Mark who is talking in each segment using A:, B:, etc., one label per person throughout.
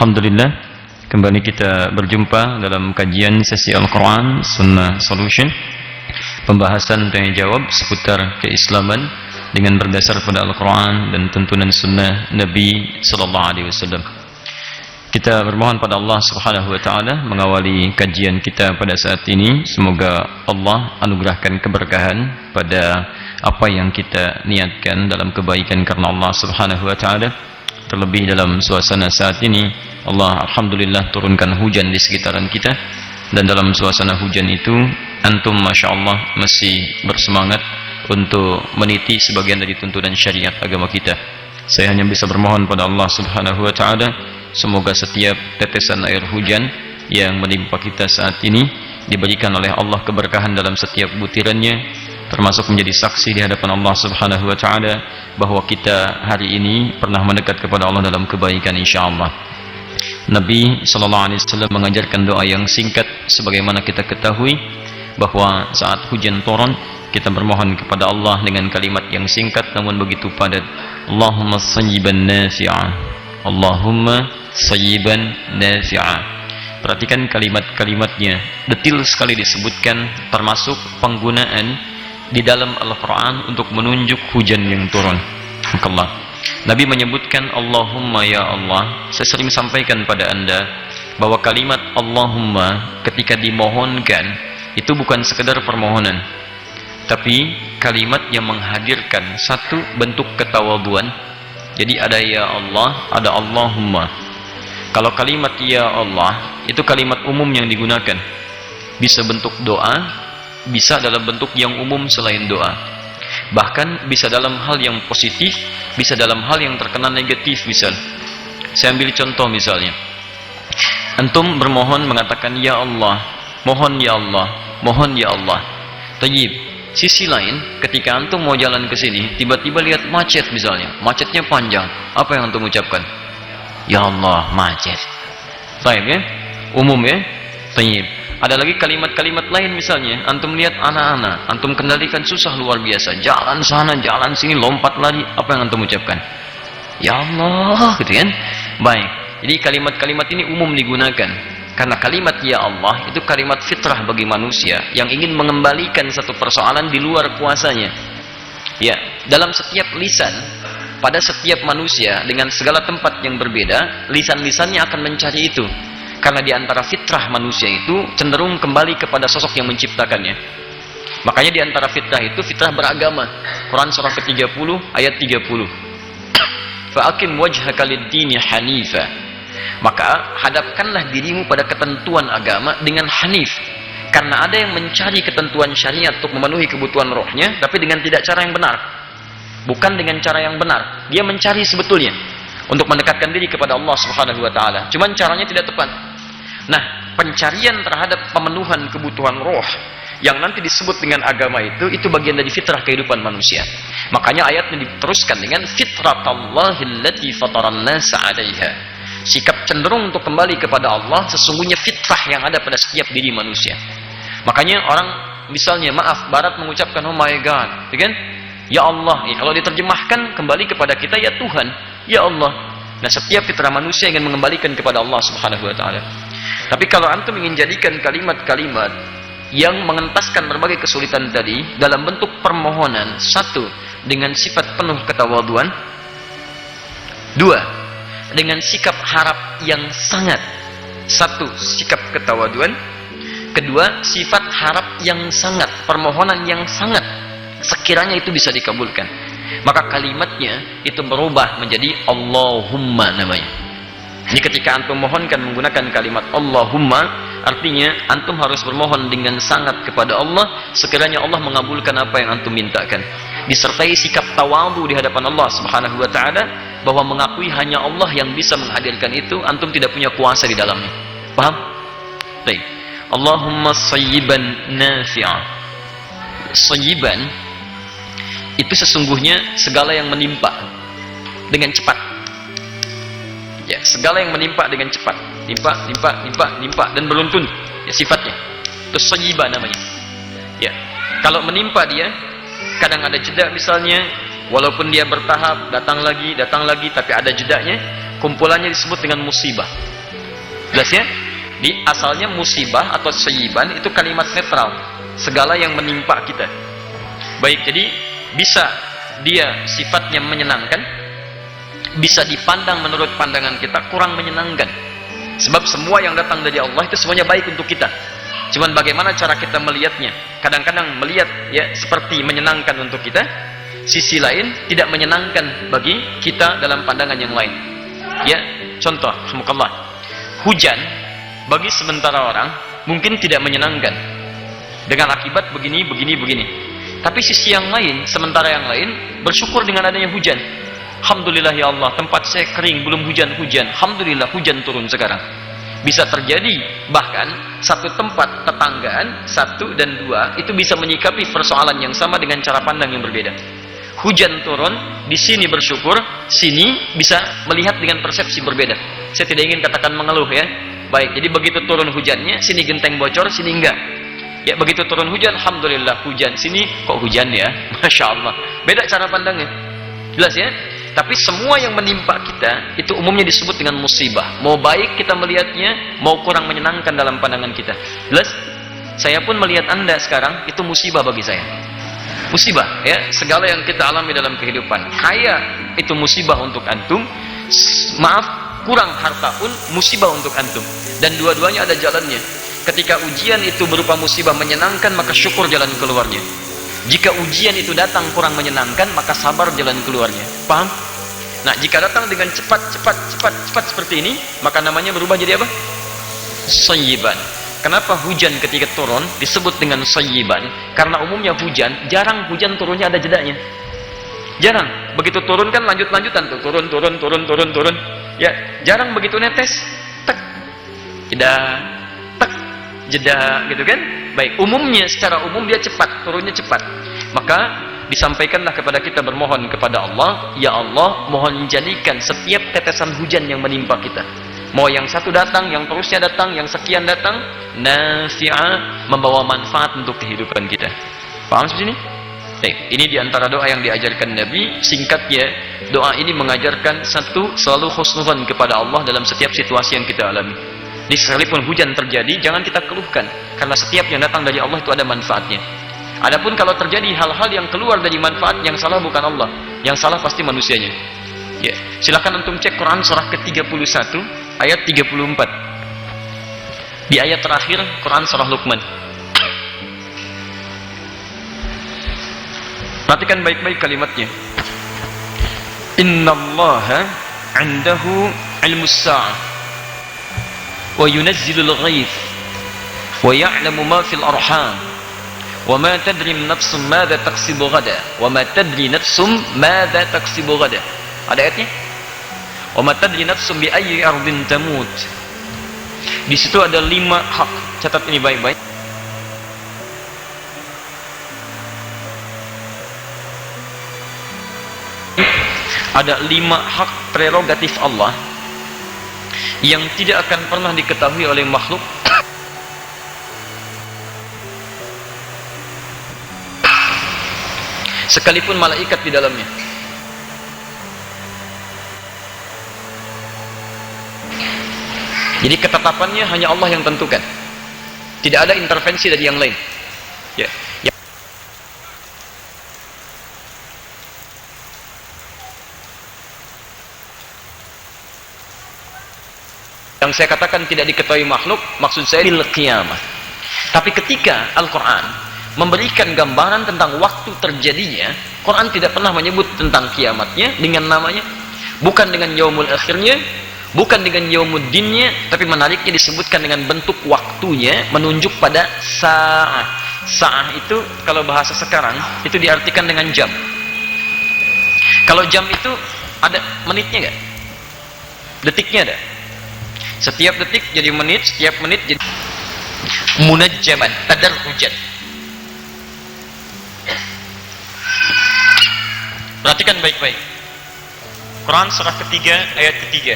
A: Alhamdulillah, kembali kita berjumpa dalam kajian sesi Al-Quran Sunnah Solution, pembahasan tanya jawab seputar keislaman dengan berdasar pada Al-Quran dan tuntunan Sunnah Nabi Sallallahu Alaihi Wasallam. Kita bermohon pada Allah Subhanahu Wa Taala mengawali kajian kita pada saat ini. Semoga Allah anugerahkan keberkahan pada apa yang kita niatkan dalam kebaikan karena Allah Subhanahu Wa Taala. Terlebih dalam suasana saat ini, Allah Alhamdulillah turunkan hujan di sekitaran kita, dan dalam suasana hujan itu antum Masya Allah masih bersemangat untuk meniti sebagian dari tuntunan syariat agama kita. Saya hanya bisa bermohon pada Allah Subhanahu Wa Taala, semoga setiap tetesan air hujan yang menimpa kita saat ini diberikan oleh Allah keberkahan dalam setiap butirannya, termasuk menjadi saksi di hadapan Allah Subhanahu Wa Taala bahwa kita hari ini pernah mendekat kepada Allah dalam kebaikan insyaallah. Nabi Sallallahu Alaihi Wasallam mengajarkan doa yang singkat, sebagaimana kita ketahui bahwa saat hujan turun kita bermohon kepada Allah dengan kalimat yang singkat namun begitu padat. Allahumma sayyiban nafi'a, Allahumma sayyiban nafi'a. Perhatikan kalimat-kalimatnya, detil sekali disebutkan, termasuk penggunaan di dalam Al-Quran untuk menunjuk hujan yang turun. Allah. Nabi menyebutkan Allahumma ya Allah. Saya sering sampaikan pada anda bahwa kalimat Allahumma ketika dimohonkan itu bukan sekedar permohonan, tapi kalimat yang menghadirkan satu bentuk ketawaduan. Jadi ada ya Allah, ada Allahumma. Kalau kalimat ya Allah itu kalimat umum yang digunakan, bisa bentuk doa, bisa dalam bentuk yang umum selain doa, bahkan bisa dalam hal yang positif, bisa dalam hal yang terkena negatif. Misal, saya ambil contoh misalnya, antum bermohon mengatakan ya Allah, mohon ya Allah, mohon ya Allah. Tayyib, sisi lain ketika antum mau jalan ke sini tiba-tiba lihat macet misalnya, macetnya panjang, apa yang antum ucapkan? Ya Allah, macet. Tayyib ya, umum ya. Tayyib. Ada lagi kalimat-kalimat lain misalnya, antum lihat anak-anak, antum kendalikan susah luar biasa, jalan sana, jalan sini, lompat lari, apa yang antum ucapkan? Ya Allah, gitu kan? Baik, jadi kalimat-kalimat ini umum digunakan, karena kalimat ya Allah itu kalimat fitrah bagi manusia yang ingin mengembalikan satu persoalan di luar kuasanya. Ya, dalam setiap lisan, pada setiap manusia dengan segala tempat yang berbeda, lisan-lisannya akan mencari itu. Karena di antara fitrah manusia itu cenderung kembali kepada sosok yang menciptakannya. Makanya di antara fitrah itu fitrah beragama. Quran surah ke-30 ayat 30. Fa'akim wajhaka lid-dini hanifa. Maka hadapkanlah dirimu pada ketentuan agama dengan hanif. Karena ada yang mencari ketentuan syariat untuk memenuhi kebutuhan rohnya, tapi dengan tidak cara yang benar. Bukan dengan cara yang benar. Dia mencari sebetulnya untuk mendekatkan diri kepada Allah Subhanahu Wa Taala. Cuman caranya tidak tepat. Nah, pencarian terhadap pemenuhan kebutuhan roh yang nanti disebut dengan agama itu bagian dari fitrah kehidupan manusia. Makanya ayatnya diteruskan dengan fitratallahi allati fataran nasa 'alaiha. Sikap cenderung untuk kembali kepada Allah sesungguhnya fitrah yang ada pada setiap diri manusia. Makanya orang misalnya maaf barat mengucapkan oh my God, ya kan? Ya Allah, ya, kalau diterjemahkan kembali kepada kita ya Tuhan, ya Allah. Nah, setiap fitrah manusia ingin mengembalikan kepada Allah Subhanahu Wa Taala. Tapi kalau antum ingin jadikan kalimat-kalimat yang mengentaskan berbagai kesulitan tadi dalam bentuk permohonan, satu, dengan sifat penuh ketawaduan, dua, dengan sikap harap yang sangat, satu, sikap ketawaduan, kedua, sifat harap yang sangat, permohonan yang sangat, sekiranya itu bisa dikabulkan, maka kalimatnya itu berubah menjadi Allahumma namanya. Jadi ketika antum mohonkan menggunakan kalimat Allahumma, artinya antum harus bermohon dengan sangat kepada Allah, sekiranya Allah mengabulkan apa yang antum mintakan. Disertai sikap tawadhu di hadapan Allah Subhanahu Wa Taala, bahwa mengakui hanya Allah yang bisa menghadirkan itu, antum tidak punya kuasa di dalamnya. Paham? Baik. Allahumma sayyiban nafi'a. Sayyiban itu sesungguhnya segala yang menimpa dengan cepat. Ya, segala yang menimpa dengan cepat, nimpa dan beruntun, ya sifatnya. Itu sayyiban namanya. Ya, kalau menimpa dia, kadang ada jeda misalnya, walaupun dia bertahap, datang lagi, tapi ada jedanya, kumpulannya disebut dengan musibah. Jelas ya? Di asalnya musibah atau sayyiban itu kalimat netral, segala yang menimpa kita. Baik, jadi bisa dia sifatnya menyenangkan, bisa dipandang menurut pandangan kita kurang menyenangkan. Sebab semua yang datang dari Allah itu semuanya baik untuk kita. Cuman bagaimana cara kita melihatnya? Kadang-kadang melihat ya seperti menyenangkan untuk kita, sisi lain tidak menyenangkan bagi kita dalam pandangan yang lain. Ya, contoh, alhamdulillah, hujan bagi sementara orang mungkin tidak menyenangkan dengan akibat begini. Tapi sisi yang lain, sementara yang lain bersyukur dengan adanya hujan. Alhamdulillah ya Allah, tempat saya kering, belum hujan-hujan. Alhamdulillah hujan turun sekarang. Bisa terjadi bahkan satu tempat tetanggaan, 1 dan 2 itu bisa menyikapi persoalan yang sama dengan cara pandang yang berbeda. Hujan turun, di sini bersyukur, sini bisa melihat dengan persepsi berbeda. Saya tidak ingin katakan mengeluh ya. Baik, jadi begitu turun hujannya, sini genteng bocor, sini enggak. Ya, begitu turun hujan, alhamdulillah hujan, sini kok hujan ya, masya Allah. Beda cara pandangnya, jelas ya. Tapi semua yang menimpa kita itu umumnya disebut dengan musibah. Mau baik kita melihatnya, mau kurang menyenangkan dalam pandangan kita. Jelas? Saya pun melihat Anda sekarang itu musibah bagi saya. Musibah ya, segala yang kita alami dalam kehidupan. Kaya itu musibah untuk antum. Maaf, kurang harta pun musibah untuk antum. Dan dua-duanya ada jalannya. Ketika ujian itu berupa musibah menyenangkan, maka syukur jalan keluarnya. Jika ujian itu datang kurang menyenangkan, maka sabar jalan keluarnya. Paham? Nah, jika datang dengan cepat seperti ini, maka namanya berubah jadi apa? Sayyiban. Kenapa hujan ketika turun disebut dengan sayyiban? Karena umumnya hujan, jarang hujan turunnya ada jedanya. Jarang. Begitu turun kan lanjut-lanjutan tuh, turun. Ya, jarang begitu netes. Tek. Jeda gitu kan. Baik, umumnya secara umum dia cepat, turunnya cepat. Maka disampaikanlah kepada kita bermohon kepada Allah, ya Allah, mohon jadikan setiap tetesan hujan yang menimpa kita, mau yang satu datang, yang terusnya datang, yang sekian datang, nafi'ah, membawa manfaat untuk kehidupan kita. Paham sini? Baik, ini diantara doa yang diajarkan Nabi. Singkatnya, doa ini mengajarkan satu, selalu husnudzan kepada Allah dalam setiap situasi yang kita alami. Jadi sekalipun hujan terjadi, jangan kita keluhkan, karena setiap yang datang dari Allah itu ada manfaatnya. Adapun kalau terjadi hal-hal yang keluar dari manfaat, yang salah bukan Allah, yang salah pasti manusianya. Ya, silakan antum cek Quran surah ke-31 ayat 34. Di ayat terakhir Quran surah Luqman. Perhatikan baik-baik kalimatnya. Innallaha 'indahu 'ilmus sa'ah wa yunazzilul ghaith wa ya'lamu ma fil arham wa ma tadri nafsum madza taksibu ghada wa ma tadri nafsum madza taksibu ghada. Ada ayatnya? Wa ma tadri nafsum bi ayyi ardin tamut. Di situ ada 5 hak. Catat ini baik-baik. Ada 5 hak prerogatif Allah yang tidak akan pernah diketahui oleh makhluk sekalipun malaikat di dalamnya. Jadi ketetapannya hanya Allah yang tentukan, tidak ada intervensi dari yang lain. Ya. Yang saya katakan tidak diketahui makhluk, maksud saya bil qiyamah. Tapi ketika Al-Quran memberikan gambaran tentang waktu terjadinya, Quran tidak pernah menyebut tentang kiamatnya dengan namanya, bukan dengan yaumul akhirnya, bukan dengan yaumuddinnya, tapi menariknya disebutkan dengan bentuk waktunya, menunjuk pada sa'ah. Sa'ah itu kalau bahasa sekarang itu diartikan dengan jam. Kalau jam itu ada menitnya nggak? Detiknya ada. Setiap detik jadi menit, setiap menit jadi munajjaman, tadarrujan. Perhatikan baik-baik. Quran surah ketiga ayat ketiga.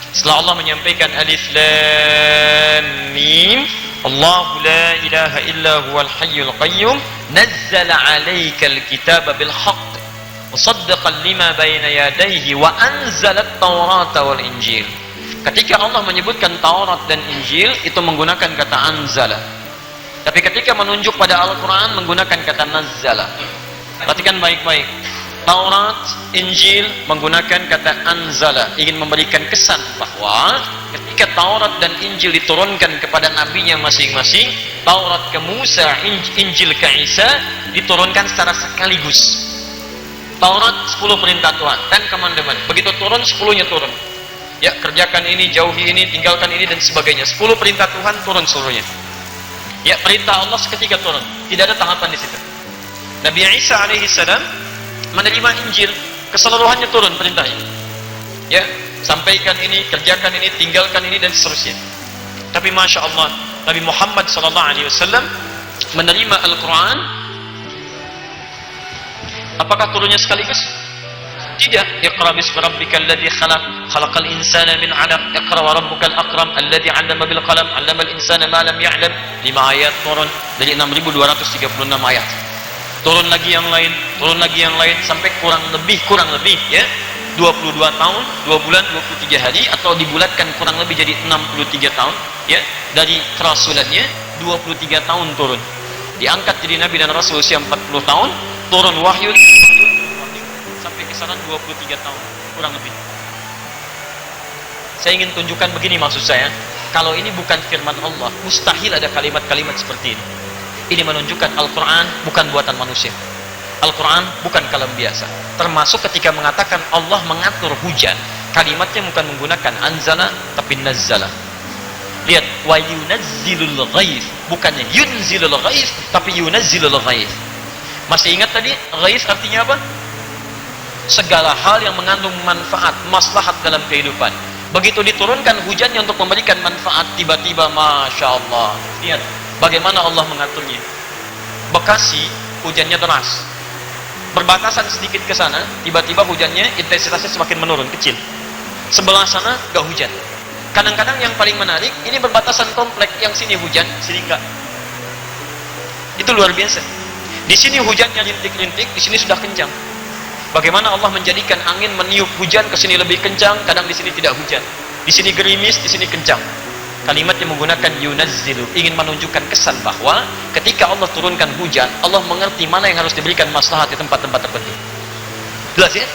A: Setelah Allah menyampaikan alif lam mim, Allahu la ilaha illa huwal hayyul qayyum, nazzala 'alaikal kitaba bil haqq musaddiqan lima bayna yadayhi wa anzala at-taurata wal injil. Ketika Allah menyebutkan Taurat dan Injil, itu menggunakan kata anzala. Tapi ketika menunjuk pada Al-Quran, menggunakan kata nazzala. Perhatikan baik-baik. Taurat, Injil menggunakan kata anzala, ingin memberikan kesan bahwa ketika Taurat dan Injil diturunkan kepada nabinya masing-masing, Taurat ke Musa, Injil ke Isa, diturunkan secara sekaligus. Taurat 10 perintah Tuhan dan commandment, begitu turun 10-nya turun. Ya, kerjakan ini, jauhi ini, tinggalkan ini dan sebagainya. 10 perintah Tuhan turun seluruhnya. Ya, perintah Allah seketika turun, tidak ada tahapan di situ. Nabi Isa alaihissalam menerima Injil, keseluruhannya turun perintahnya. Ya, sampaikan ini, kerjakan ini, tinggalkan ini dan seterusnya. Tapi masya Allah, Nabi Muhammad SAW menerima Al-Quran. Apakah turunnya sekaligus? Tidak. Iqra bismi rabbikal ladzi khalaq, khalaqal insana min 'alaq, iqra wa rabbukal akram alladzi 'allama bil qalam, 'allamal insana ma lam ya'lam. 5 ayat turun dari 6236 ayat. Turun lagi yang lain, turun lagi yang lain sampai kurang lebih ya 22 tahun, 2 bulan 23 hari, atau dibulatkan kurang lebih jadi 63 tahun ya, dari kerasulannya 23 tahun turun. Diangkat jadi nabi dan rasul usia 40 tahun, turun wahyu sampai kisaran 23 tahun kurang lebih. Saya ingin tunjukkan begini maksud saya, kalau ini bukan firman Allah, mustahil ada kalimat-kalimat seperti ini. Ini menunjukkan Al-Quran bukan buatan manusia. Al-Quran bukan kalam biasa. Termasuk ketika mengatakan Allah mengatur hujan, kalimatnya bukan menggunakan anzala tapi nazzala. Lihat, wa yunazzilul ghaith, bukannya yunzilul ghaith tapi yunazzilul ghaith. Masih ingat tadi ghaith artinya apa? Segala hal yang mengandung manfaat, maslahat dalam kehidupan. Begitu diturunkan hujannya untuk memberikan manfaat, tiba-tiba masya Allah, lihat bagaimana Allah mengaturnya. Bekasi hujannya deras, berbatasan sedikit ke sana, tiba-tiba hujannya intensitasnya semakin menurun, kecil. Sebelah sana gak hujan. Kadang-kadang yang paling menarik, ini berbatasan komplek, yang sini hujan, sini enggak. Itu luar biasa. Di sini hujannya rintik-rintik, di sini sudah kencang. Bagaimana Allah menjadikan angin meniup hujan ke sini lebih kencang, kadang di sini tidak hujan. Di sini gerimis, di sini kencang. Kalimatnya menggunakan yunazzilu, ingin menunjukkan kesan bahwa ketika Allah turunkan hujan, Allah mengerti mana yang harus diberikan maslahat di tempat-tempat tertentu. Jelas ya?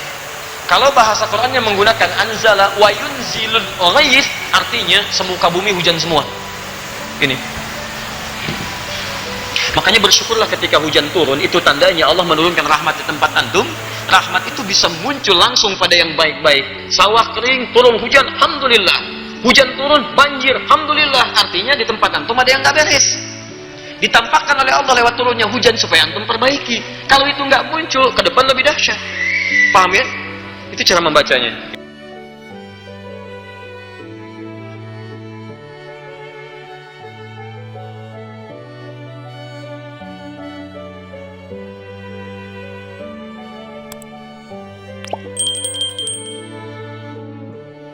A: Kalau bahasa Qurannya menggunakan anzala wa yunzilul ghaith, artinya semuka bumi hujan semua. Ini. Makanya bersyukurlah ketika hujan turun, itu tandanya Allah menurunkan rahmat di tempat antum. Rahmat itu bisa muncul langsung pada yang baik-baik. Sawah kering, turun hujan, alhamdulillah. Hujan turun, banjir, alhamdulillah. Artinya di tempat antum ada yang nggak beres. Ditampakkan oleh Allah lewat turunnya hujan supaya antum perbaiki. Kalau itu nggak muncul, ke depan lebih dahsyat. Paham ya? Itu cara membacanya.